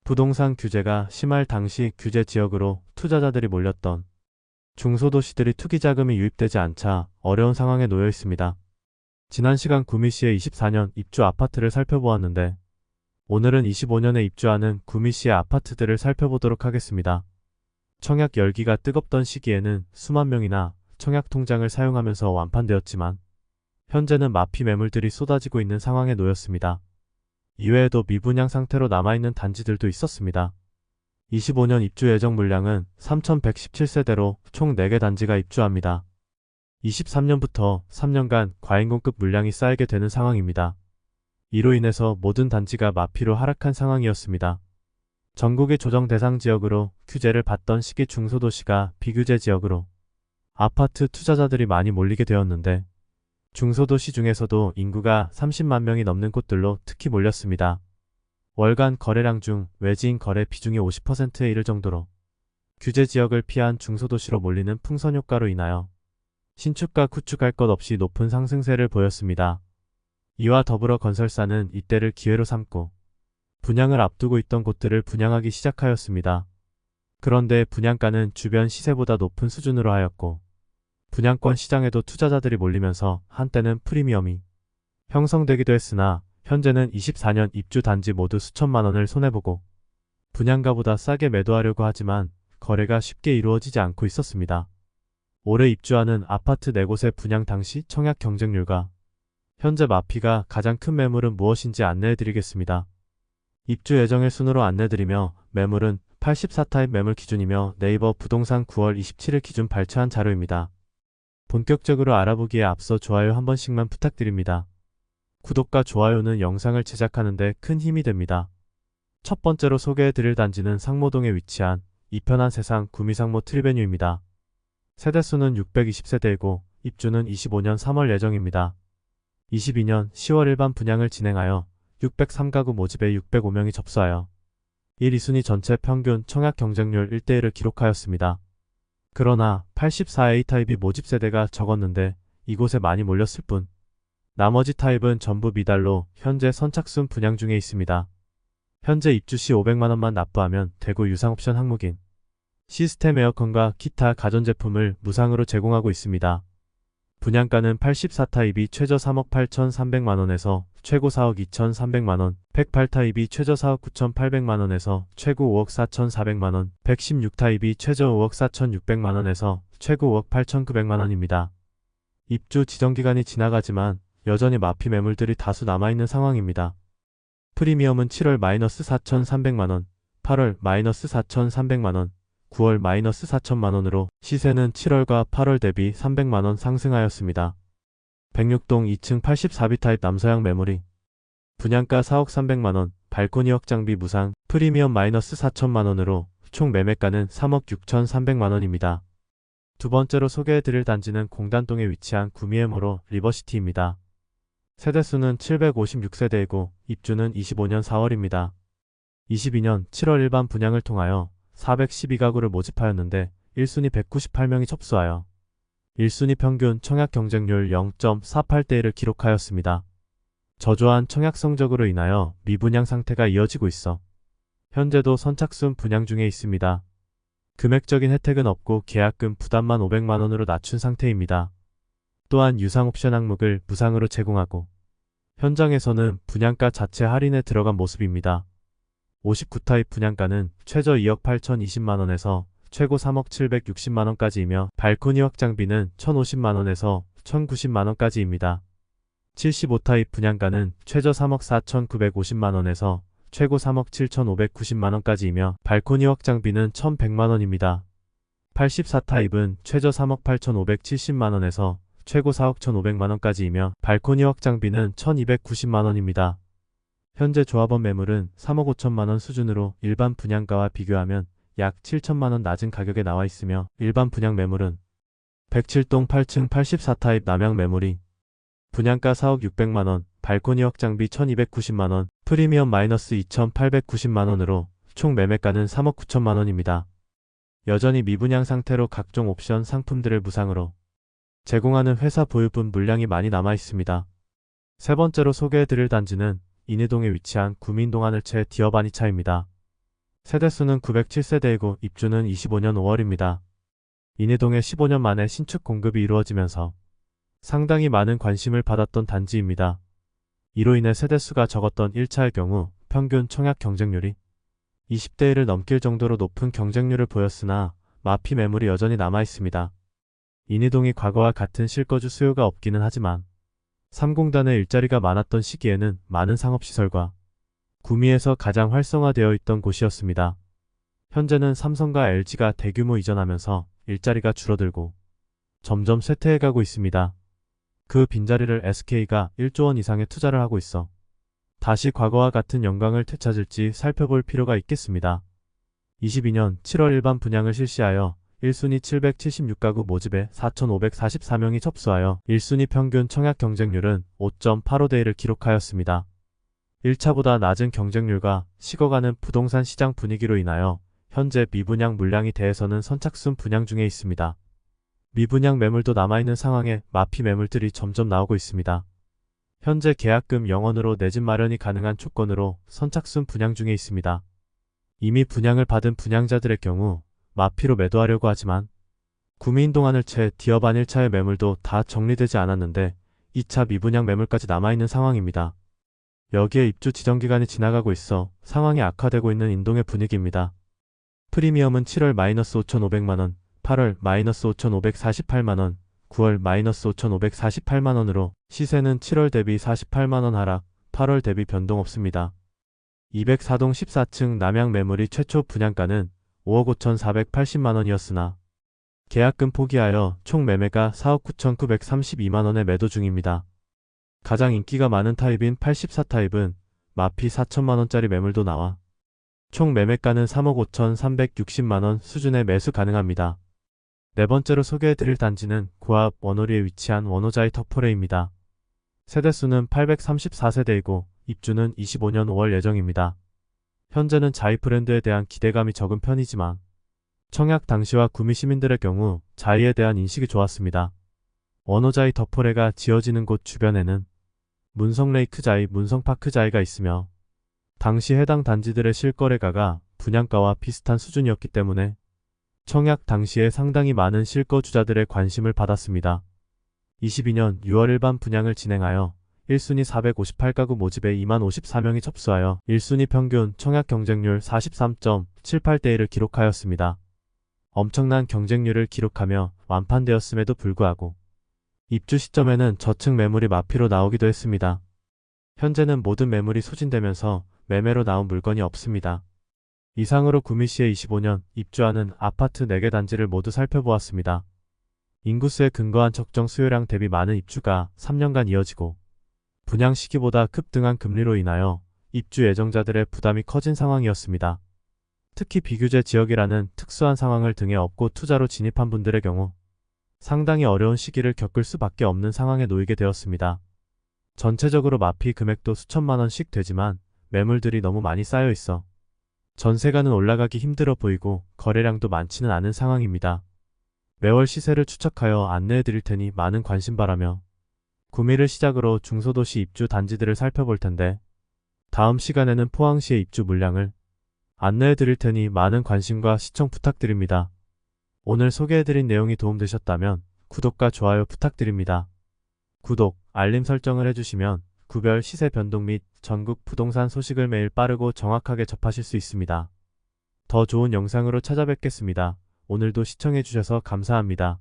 부동산 규제가 심할 당시 규제 지역으로 투자자들이 몰렸던 중소도시들이 투기 자금이 유입되지 않자 어려운 상황에 놓여 있습니다. 지난 시간 구미시의 24년 입주 아파트를 살펴보았는데 오늘은 25년에 입주하는 구미시의 아파트들을 살펴보도록 하겠습니다. 청약 열기가 뜨겁던 시기에는 수만 명이나 청약 통장을 사용하면서 완판되었지만 현재는 마피 매물들이 쏟아지고 있는 상황에 놓였습니다. 이외에도 미분양 상태로 남아있는 단지들도 있었습니다. 25년 입주 예정 물량은 3,117세대로 총 4개 단지가 입주합니다. 23년부터 3년간 과잉공급 물량이 쌓이게 되는 상황입니다. 이로 인해서 모든 단지가 마피로 하락한 상황이었습니다. 전국의 조정 대상 지역으로 규제를 받던 시기 중소도시가 비규제 지역으로 아파트 투자자들이 많이 몰리게 되었는데 중소도시 중에서도 인구가 30만 명이 넘는 곳들로 특히 몰렸습니다. 월간 거래량 중 외지인 거래 비중이 50%에 이를 정도로 규제 지역을 피한 중소도시로 몰리는 풍선 효과로 인하여 신축과 구축할 것 없이 높은 상승세를 보였습니다. 이와 더불어 건설사는 이때를 기회로 삼고 분양을 앞두고 있던 곳들을 분양하기 시작하였습니다. 그런데 분양가는 주변 시세보다 높은 수준으로 하였고 분양권 시장에도 투자자들이 몰리면서 한때는 프리미엄이 형성되기도 했으나 현재는 24년 입주 단지 모두 수천만 원을 손해보고 분양가보다 싸게 매도하려고 하지만 거래가 쉽게 이루어지지 않고 있었습니다. 올해 입주하는 아파트 4곳의 분양 당시 청약 경쟁률과 현재 마피가 가장 큰 매물은 무엇인지 안내해드리겠습니다. 입주 예정일 순으로 안내드리며 매물은 84타입 매물 기준이며 네이버 부동산 9월 27일 기준 발췌한 자료입니다. 본격적으로 알아보기에 앞서 좋아요 한 번씩만 부탁드립니다. 구독과 좋아요는 영상을 제작하는 데 큰 힘이 됩니다. 첫 번째로 소개해드릴 단지는 상모동에 위치한 이편한 세상 구미상모 트리베뉴입니다. 세대수는 620세대이고 입주는 25년 3월 예정입니다. 22년 10월 일반 분양을 진행하여 603가구 모집에 605명이 접수하여 1, 2순위 전체 평균 청약 경쟁률 1대1을 기록하였습니다. 그러나 84A 타입이 모집 세대가 적었는데 이곳에 많이 몰렸을 뿐 나머지 타입은 전부 미달로 현재 선착순 분양 중에 있습니다. 현재 입주 시 500만원만 납부하면 대구 유상옵션 항목인 시스템 에어컨과 기타 가전제품을 무상으로 제공하고 있습니다. 분양가는 84타입이 최저 3억 8,300만원에서 최고 4억 2,300만원, 108타입이 최저 4억 9,800만원에서 최고 5억 4,400만원, 116타입이 최저 5억 4,600만원에서 최고 5억 8,900만원입니다. 입주 지정기간이 지나가지만 여전히 마피 매물들이 다수 남아있는 상황입니다. 프리미엄은 7월 마이너스 4,300만원, 8월 마이너스 4,300만원, 9월 마이너스 4천만원으로 시세는 7월과 8월 대비 300만원 상승하였습니다. 106동 2층 84B 타입 남서양 매물이 분양가 4억 300만원, 발코니 확장비 무상, 프리미엄 마이너스 4천만원으로 총 매매가는 3억 6,300만원입니다. 두 번째로 소개해드릴 단지는 공단동에 위치한 구미에모로 리버시티입니다. 세대수는 756세대이고 입주는 25년 4월입니다. 22년 7월 일반 분양을 통하여 412가구를 모집하였는데 1순위 198명이 접수하여 1순위 평균 청약 경쟁률 0.48대1을 기록하였습니다. 저조한 청약 성적으로 인하여 미분양 상태가 이어지고 있어 현재도 선착순 분양 중에 있습니다. 금액적인 혜택은 없고 계약금 부담만 500만원으로 낮춘 상태입니다. 또한 유상옵션 항목을 무상으로 제공하고 현장에서는 분양가 자체 할인에 들어간 모습입니다. 59타입 분양가는 최저 2억 8,020만원에서 최고 3억 760만원까지이며 발코니 확장비는 1,050만원에서 1,090만원까지입니다. 75타입 분양가는 최저 3억 4,950만원에서 최고 3억 7,590만원까지이며 발코니 확장비는 1,100만원입니다. 84타입은 최저 3억 8,570만원에서 최고 4억 1,500만원까지이며 발코니 확장비는 1,290만원입니다. 현재 조합원 매물은 3억 5천만원 수준으로 일반 분양가와 비교하면 약 7천만원 낮은 가격에 나와 있으며 일반 분양 매물은 107동 8층 84타입 남양 매물이 분양가 4억 600만원, 발코니 확장비 1,290만원, 프리미엄 마이너스 2,890만원으로 총 매매가는 3억 9천만원입니다. 여전히 미분양 상태로 각종 옵션 상품들을 무상으로 제공하는 회사 보유분 물량이 많이 남아 있습니다. 세 번째로 소개해드릴 단지는 인해동에 위치한 구민동 하늘채 디어바니차입니다. 세대수는 907세대이고 입주는 25년 5월입니다. 인해동에 15년 만에 신축 공급이 이루어지면서 상당히 많은 관심을 받았던 단지입니다. 이로 인해 세대수가 적었던 1차의 경우 평균 청약 경쟁률이 20대 1을 넘길 정도로 높은 경쟁률을 보였으나 마피 매물이 여전히 남아있습니다. 인해동이 과거와 같은 실거주 수요가 없기는 하지만 3공단의 일자리가 많았던 시기에는 많은 상업시설과 구미에서 가장 활성화되어 있던 곳이었습니다. 현재는 삼성과 LG가 대규모 이전하면서 일자리가 줄어들고 점점 쇠퇴해가고 있습니다. 그 빈자리를 SK가 1조 원 이상의 투자를 하고 있어 다시 과거와 같은 영광을 되찾을지 살펴볼 필요가 있겠습니다. 22년 7월 일반 분양을 실시하여 1순위 776가구 모집에 4,544명이 접수하여 1순위 평균 청약 경쟁률은 5.85대 1을 기록하였습니다. 1차보다 낮은 경쟁률과 식어가는 부동산 시장 분위기로 인하여 현재 미분양 물량에 대해서는 선착순 분양 중에 있습니다. 미분양 매물도 남아있는 상황에 마피 매물들이 점점 나오고 있습니다. 현재 계약금 0원으로 내 집 마련이 가능한 조건으로 선착순 분양 중에 있습니다. 이미 분양을 받은 분양자들의 경우 마피로 매도하려고 하지만 구미인동하늘 채 디업안 1차의 매물도 다 정리되지 않았는데 2차 미분양 매물까지 남아있는 상황입니다. 여기에 입주 지정기간이 지나가고 있어 상황이 악화되고 있는 인동의 분위기입니다. 프리미엄은 7월 -5,500만원, 8월 -5,548만원, 9월 -5,548만원으로 시세는 7월 대비 48만원 하락, 8월 대비 변동 없습니다. 204동 14층 남양 매물이 최초 분양가는 5억 5,480만원이었으나 계약금 포기하여 총 매매가 4억 9,932만원에 매도 중입니다. 가장 인기가 많은 타입인 84타입은 마피 4천만원짜리 매물도 나와 총 매매가는 3억 5,360만원 수준의 매수 가능합니다. 네 번째로 소개해드릴 단지는 구합 원호리에 위치한 원호자이 터포레입니다. 세대수는 834세대이고 입주는 25년 5월 예정입니다. 현재는 자이 브랜드에 대한 기대감이 적은 편이지만 청약 당시와 구미 시민들의 경우 자이에 대한 인식이 좋았습니다. 원호자이 터포레가 지어지는 곳 주변에는 문성레이크자이, 문성파크자이가 있으며 당시 해당 단지들의 실거래가가 분양가와 비슷한 수준이었기 때문에 청약 당시에 상당히 많은 실거주자들의 관심을 받았습니다. 22년 6월 일반 분양을 진행하여 1순위 458가구 모집에 2만 54명이 접수하여 1순위 평균 청약 경쟁률 43.78대 1을 기록하였습니다. 엄청난 경쟁률을 기록하며 완판되었음에도 불구하고 입주 시점에는 저층 매물이 마피로 나오기도 했습니다. 현재는 모든 매물이 소진되면서 매매로 나온 물건이 없습니다. 이상으로 구미시의 25년 입주하는 아파트 4개 단지를 모두 살펴보았습니다. 인구수에 근거한 적정 수요량 대비 많은 입주가 3년간 이어지고 분양 시기보다 급등한 금리로 인하여 입주 예정자들의 부담이 커진 상황이었습니다. 특히 비규제 지역이라는 특수한 상황을 등에 업고 투자로 진입한 분들의 경우 상당히 어려운 시기를 겪을 수밖에 없는 상황에 놓이게 되었습니다. 전체적으로 마피 금액도 수천만 원씩 되지만 매물들이 너무 많이 쌓여 있어 전세가는 올라가기 힘들어 보이고 거래량도 많지는 않은 상황입니다. 매월 시세를 추적하여 안내해 드릴 테니 많은 관심 바라며 구미를 시작으로 중소도시 입주 단지들을 살펴볼 텐데 다음 시간에는 포항시의 입주 물량을 안내해 드릴 테니 많은 관심과 시청 부탁드립니다. 오늘 소개해 드린 내용이 도움되셨다면 구독과 좋아요 부탁드립니다. 구독, 알림 설정을 해주시면 구별 시세 변동 및 전국 부동산 소식을 매일 빠르고 정확하게 접하실 수 있습니다. 더 좋은 영상으로 찾아뵙겠습니다. 오늘도 시청해주셔서 감사합니다.